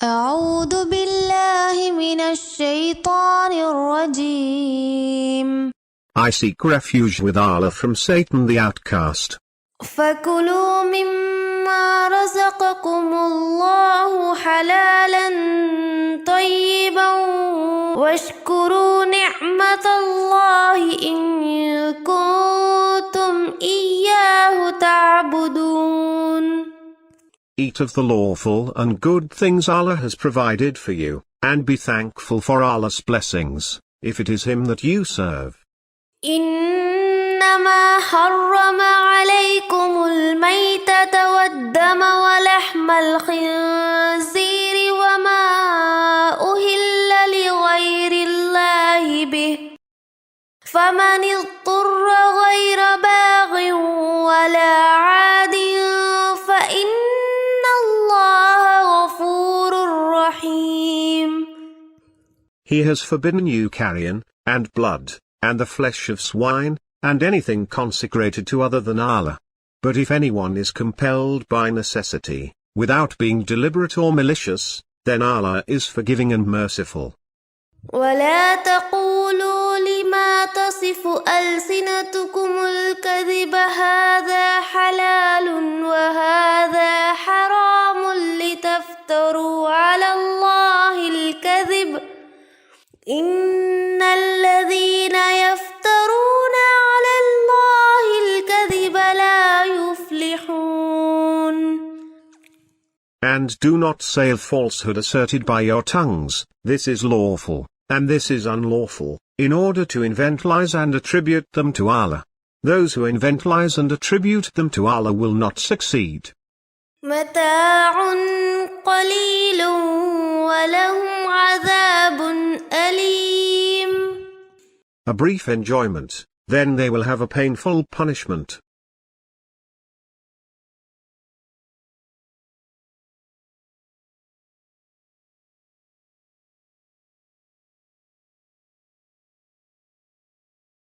أعوذ بالله من الشيطان الرجيم. I seek refuge with Allah from Satan the outcast. فكلوا مما رزقكم الله حلالا طيبا واشكروا نعمة الله إن كنتم إياه تعبدون. Eat of the lawful and good things Allah has provided for you, and be thankful for Allah's blessings, if it is Him that you serve. إنما حرم عليكم الميتة والدم ولحم الخنزير وما أهل لغير الله به فمن اضطر غير باغ ولا عاد فإن الله غفور رحيم. He has forbidden you carrion, and blood, and the flesh of swine, and anything consecrated to other than Allah. But if anyone is compelled by necessity, without being deliberate or malicious, then Allah is forgiving and merciful. ولا تقولوا لما تصف ألسنتكم الكذب هذا حلال وهذا حرام لتفتروا على الله الكذب إن الذين يفترون على الله الكذب لا يفلحون. And do not say falsehood asserted by your tongues, this is lawful, and this is unlawful, in order to invent lies and attribute them to Allah. Those who invent lies and attribute them to Allah will not succeed. متاع قليل ولهم عذاب أليم. A brief enjoyment, then they will have a painful punishment.